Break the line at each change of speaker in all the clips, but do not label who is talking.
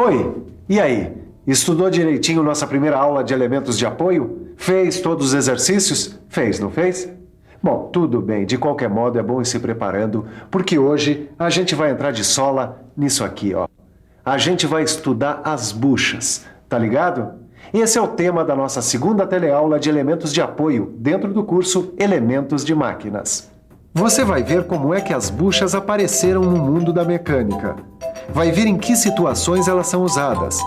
Oi, e aí? Estudou direitinho nossa primeira aula de elementos de apoio? Fez todos os exercícios? Fez, não fez? Bom, tudo bem. De qualquer modo, é bom ir se preparando, porque hoje a gente vai entrar de sola nisso aqui, ó. A gente vai estudar as buchas, tá ligado? Esse é o tema da nossa segunda teleaula de elementos de apoio, dentro do curso Elementos de Máquinas. Você vai ver como é que as buchas apareceram no mundo da mecânica. Vai ver em que situações elas são usadas.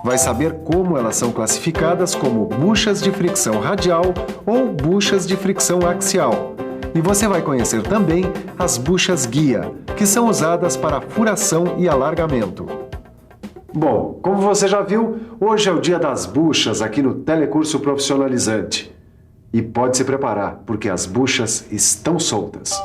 Vai saber como elas são classificadas como buchas de fricção radial ou buchas de fricção axial. E você vai conhecer também as buchas guia, que são usadas para furação e alargamento. Bom, como você já viu, hoje é o dia das buchas aqui no Telecurso Profissionalizante. E pode se preparar, porque as buchas estão soltas.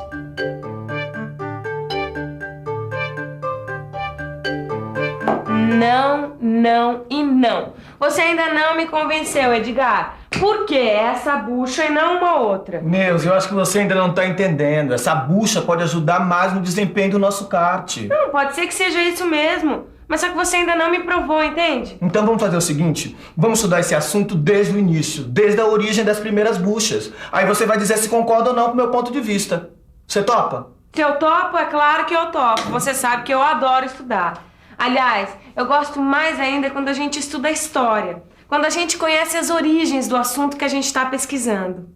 Não, não e não. Você ainda não me convenceu, Edgar. Por que essa bucha e não uma outra?
Neus, eu acho que você ainda não está entendendo. Essa bucha pode ajudar mais no desempenho do nosso kart.
Não, pode ser que seja isso mesmo. Mas só que você ainda não me provou, entende?
Então vamos fazer o seguinte, vamos estudar esse assunto desde o início, desde a origem das primeiras buchas. Aí você vai dizer se concorda ou não com o meu ponto de vista. Você topa?
Se eu topo, é claro que eu topo. Você sabe que eu adoro estudar. Aliás, eu gosto mais ainda quando a gente estuda a história. Quando a gente conhece as origens do assunto que a gente está pesquisando.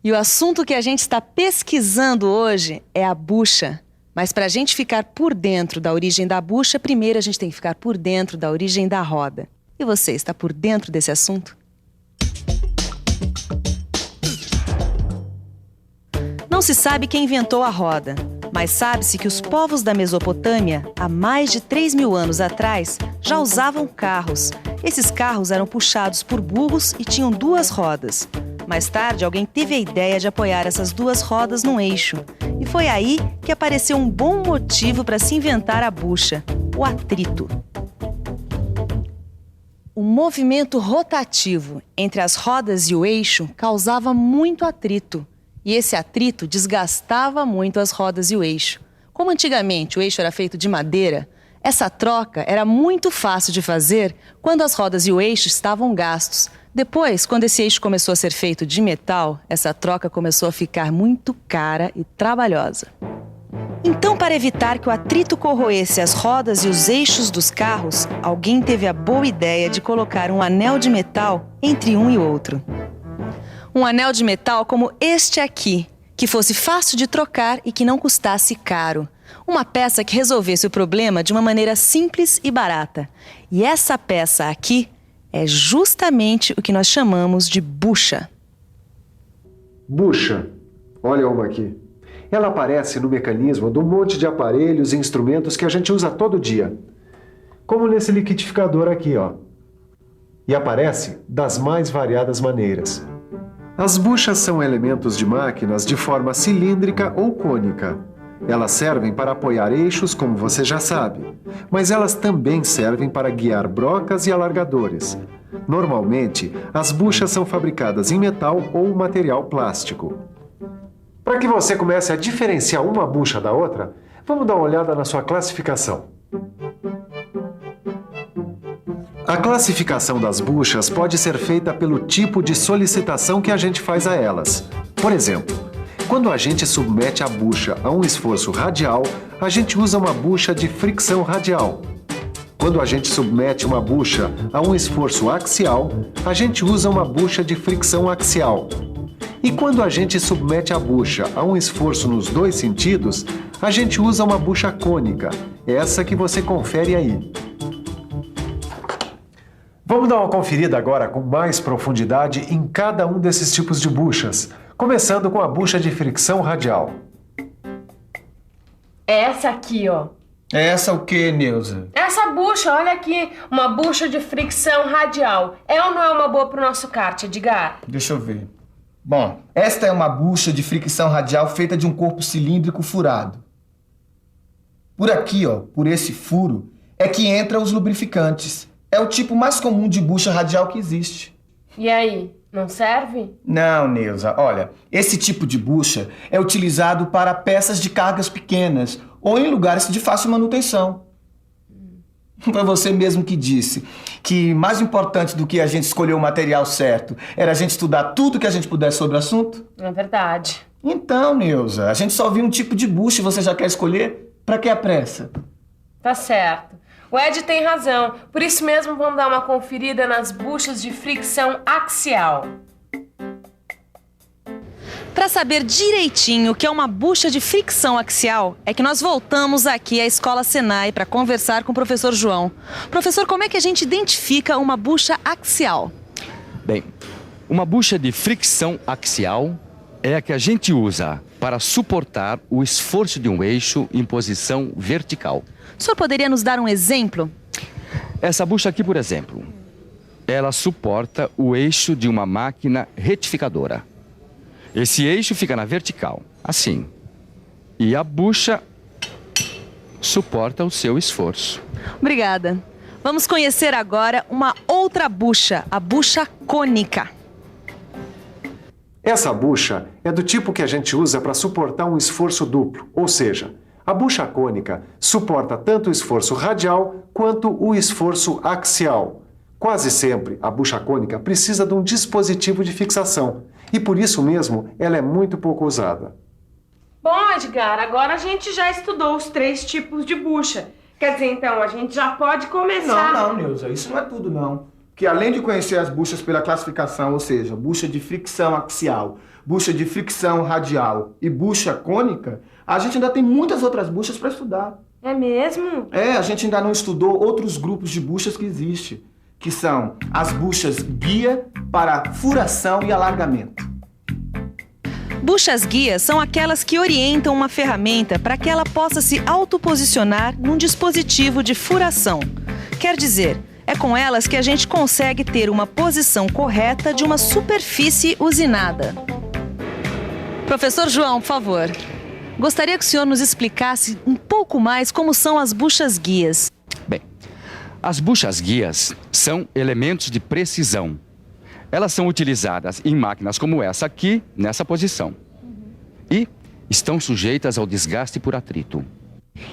E o assunto que a gente está pesquisando hoje é a bucha. Mas para a gente ficar por dentro da origem da bucha, primeiro a gente tem que ficar por dentro da origem da roda. E você está por dentro desse assunto? Não se sabe quem inventou a roda, mas sabe-se que os povos da Mesopotâmia, há mais de 3.000 anos atrás, já usavam carros. Esses carros eram puxados por burros e tinham 2 rodas. Mais tarde, alguém teve a ideia de apoiar essas 2 rodas num eixo. E foi aí que apareceu um bom motivo para se inventar a bucha, o atrito. O movimento rotativo entre as rodas e o eixo causava muito atrito. E esse atrito desgastava muito as rodas e o eixo. Como antigamente o eixo era feito de madeira, essa troca era muito fácil de fazer quando as rodas e o eixo estavam gastos. Depois, quando esse eixo começou a ser feito de metal, essa troca começou a ficar muito cara e trabalhosa. Então, para evitar que o atrito corroesse as rodas e os eixos dos carros, alguém teve a boa ideia de colocar um anel de metal entre um e outro. Um anel de metal como este aqui, que fosse fácil de trocar e que não custasse caro. Uma peça que resolvesse o problema de uma maneira simples e barata. E essa peça aqui é justamente o que nós chamamos de bucha.
Bucha. Olha uma aqui. Ela aparece no mecanismo de um monte de aparelhos e instrumentos que a gente usa todo dia. Como nesse liquidificador aqui, ó. E aparece das mais variadas maneiras. As buchas são elementos de máquinas de forma cilíndrica ou cônica. Elas servem para apoiar eixos, como você já sabe, mas elas também servem para guiar brocas e alargadores. Normalmente, as buchas são fabricadas em metal ou material plástico. Para que você comece a diferenciar uma bucha da outra, vamos dar uma olhada na sua classificação. A classificação das buchas pode ser feita pelo tipo de solicitação que a gente faz a elas. Por exemplo, quando a gente submete a bucha a um esforço radial, a gente usa uma bucha de fricção radial. Quando a gente submete uma bucha a um esforço axial, a gente usa uma bucha de fricção axial. E quando a gente submete a bucha a um esforço nos 2 sentidos, a gente usa uma bucha cônica, essa que você confere aí. Vamos dar uma conferida agora com mais profundidade em cada um desses tipos de buchas, começando com a bucha de fricção radial.
Essa aqui, ó.
Essa o quê, Neuza?
Essa bucha, olha aqui. Uma bucha de fricção radial. É ou não é uma boa pro nosso kart, Edgar?
Deixa eu ver. Bom, esta é uma bucha de fricção radial feita de um corpo cilíndrico furado. Por aqui, ó, por esse furo, é que entram os lubrificantes. É o tipo mais comum de bucha radial que existe.
E aí, não serve?
Não, Neuza, olha, esse tipo de bucha é utilizado para peças de cargas pequenas ou em lugares de fácil manutenção. Foi você mesmo que disse que mais importante do que a gente escolher o material certo era a gente estudar tudo que a gente pudesse sobre o assunto?
É verdade.
Então, Neuza, a gente só viu um tipo de bucha e você já quer escolher? Pra que a pressa?
Tá certo. O Ed tem razão. Por isso mesmo, vamos dar uma conferida nas buchas de fricção axial.
Para saber direitinho o que é uma bucha de fricção axial, é que nós voltamos aqui à Escola Senai para conversar com o professor João. Professor, como é que a gente identifica uma bucha axial?
Bem, uma bucha de fricção axial é a que a gente usa para suportar o esforço de um eixo em posição vertical.
O senhor poderia nos dar um exemplo?
Essa bucha aqui, por exemplo, ela suporta o eixo de uma máquina retificadora. Esse eixo fica na vertical, assim. E a bucha suporta o seu esforço.
Obrigada. Vamos conhecer agora uma outra bucha, a bucha cônica.
Essa bucha é do tipo que a gente usa para suportar um esforço duplo, ou seja, a bucha cônica suporta tanto o esforço radial quanto o esforço axial. Quase sempre, a bucha cônica precisa de um dispositivo de fixação e, por isso mesmo, ela é muito pouco usada.
Bom, Edgar, agora a gente já estudou os 3 tipos de bucha. Quer dizer, então, a gente já pode começar.
Não, Neuza, isso não é tudo, não. Que além de conhecer as buchas pela classificação, ou seja, bucha de fricção axial, bucha de fricção radial e bucha cônica, a gente ainda tem muitas outras buchas para estudar.
É mesmo?
A gente ainda não estudou outros grupos de buchas que existem, que são as buchas guia para furação e alargamento.
Buchas guias são aquelas que orientam uma ferramenta para que ela possa se autoposicionar num dispositivo de furação. Quer dizer, é com elas que a gente consegue ter uma posição correta de uma superfície usinada. Professor João, por favor, gostaria que o senhor nos explicasse um pouco mais como são as buchas guias.
Bem, as buchas guias são elementos de precisão. Elas são utilizadas em máquinas como essa aqui, nessa posição. E estão sujeitas ao desgaste por atrito.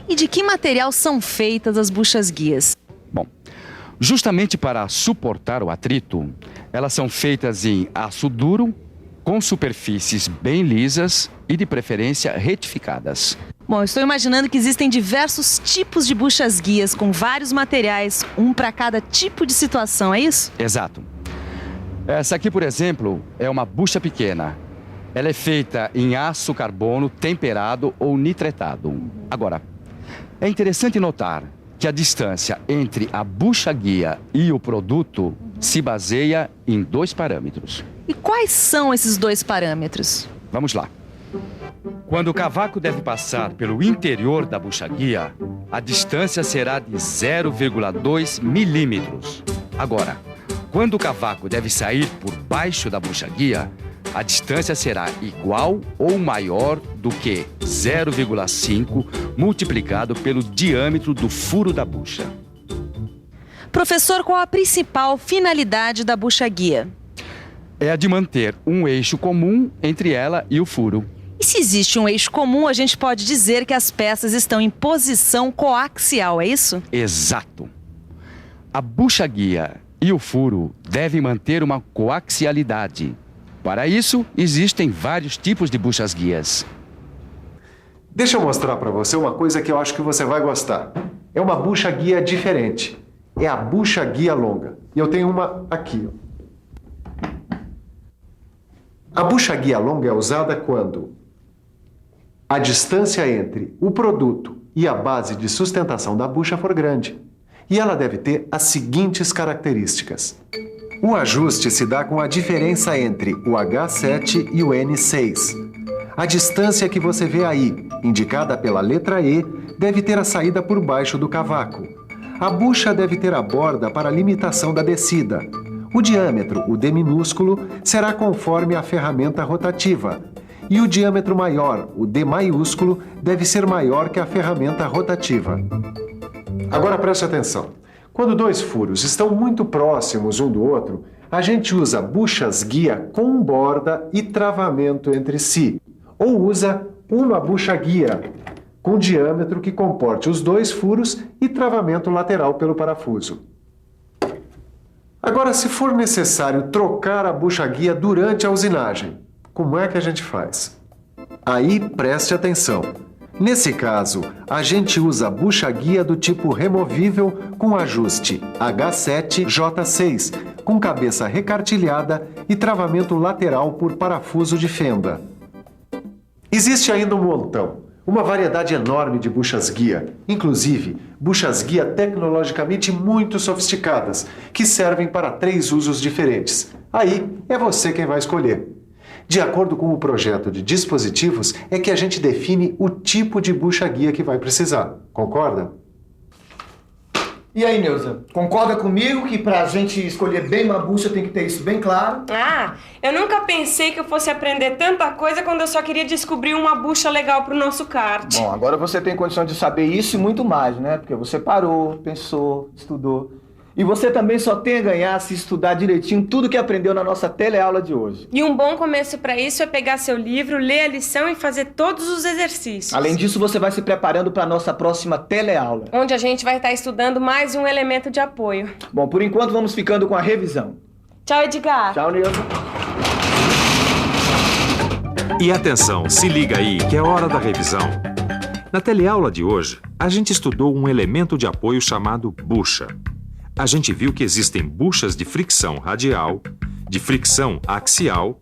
E de que material são feitas as buchas guias?
Bom, justamente para suportar o atrito, elas são feitas em aço duro, com superfícies bem lisas e, de preferência, retificadas.
Bom, eu estou imaginando que existem diversos tipos de buchas guias com vários materiais, um para cada tipo de situação, é isso?
Exato. Essa aqui, por exemplo, é uma bucha pequena. Ela é feita em aço carbono temperado ou nitretado. Agora, é interessante notar que a distância entre a bucha guia e o produto se baseia em 2 parâmetros.
E quais são esses 2 parâmetros?
Vamos lá. Quando o cavaco deve passar pelo interior da bucha guia, a distância será de 0,2 milímetros. Agora, quando o cavaco deve sair por baixo da bucha guia, a distância será igual ou maior do que 0,5 multiplicado pelo diâmetro do furo da bucha.
Professor, qual a principal finalidade da bucha guia?
É a de manter um eixo comum entre ela e o furo.
E se existe um eixo comum, a gente pode dizer que as peças estão em posição coaxial, é isso?
Exato. A bucha guia e o furo devem manter uma coaxialidade. Para isso, existem vários tipos de buchas guias.
Deixa eu mostrar para você uma coisa que eu acho que você vai gostar. É uma bucha guia diferente. É a bucha guia longa. E eu tenho uma aqui. A bucha guia longa é usada quando a distância entre o produto e a base de sustentação da bucha for grande. E ela deve ter as seguintes características. O ajuste se dá com a diferença entre o H7 e o N6. A distância que você vê aí, indicada pela letra E, deve ter a saída por baixo do cavaco. A bucha deve ter a borda para a limitação da descida. O diâmetro, o D minúsculo, será conforme a ferramenta rotativa. E o diâmetro maior, o D maiúsculo, deve ser maior que a ferramenta rotativa. Agora preste atenção. Quando 2 furos estão muito próximos um do outro, a gente usa buchas guia com borda e travamento entre si. Ou usa uma bucha guia com diâmetro que comporte os 2 furos e travamento lateral pelo parafuso. Agora, se for necessário trocar a bucha-guia durante a usinagem, como é que a gente faz? Aí preste atenção. Nesse caso, a gente usa a bucha-guia do tipo removível com ajuste H7J6, com cabeça recartilhada e travamento lateral por parafuso de fenda. Existe ainda um montão, uma variedade enorme de buchas-guia, inclusive buchas-guia tecnologicamente muito sofisticadas, que servem para 3 usos diferentes. Aí é você quem vai escolher. De acordo com o projeto de dispositivos, é que a gente define o tipo de bucha-guia que vai precisar. Concorda?
E aí, Neuza, concorda comigo que pra gente escolher bem uma bucha tem que ter isso bem claro?
Ah, eu nunca pensei que eu fosse aprender tanta coisa quando eu só queria descobrir uma bucha legal pro nosso kart.
Bom, agora você tem condição de saber isso e muito mais, né? Porque você parou, pensou, estudou. E você também só tem a ganhar se estudar direitinho tudo que aprendeu na nossa teleaula de hoje.
E um bom começo pra isso é pegar seu livro, ler a lição e fazer todos os exercícios.
Além disso, você vai se preparando para a nossa próxima teleaula.
Onde a gente vai estar estudando mais um elemento de apoio.
Bom, por enquanto vamos ficando com a revisão.
Tchau, Edgar.
Tchau, Neuza.
E atenção, se liga aí que é hora da revisão. Na teleaula de hoje, a gente estudou um elemento de apoio chamado bucha. A gente viu que existem buchas de fricção radial, de fricção axial,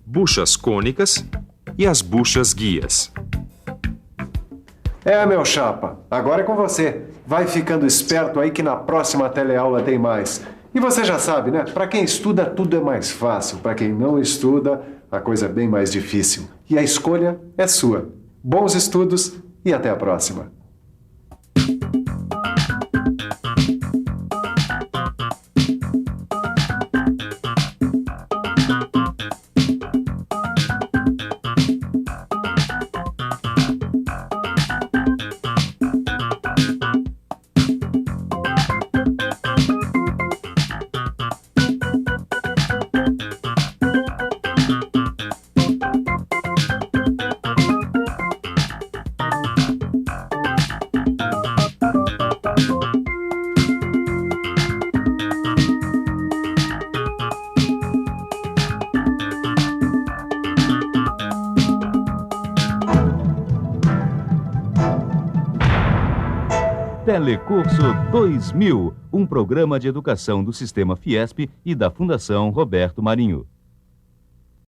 buchas cônicas e as buchas guias.
Meu chapa, agora é com você. Vai ficando esperto aí que na próxima teleaula tem mais. E você já sabe, né? Para quem estuda, tudo é mais fácil. Para quem não estuda, a coisa é bem mais difícil. E a escolha é sua. Bons estudos e até a próxima.
Telecurso 2000, um programa de educação do Sistema Fiesp e da Fundação Roberto Marinho.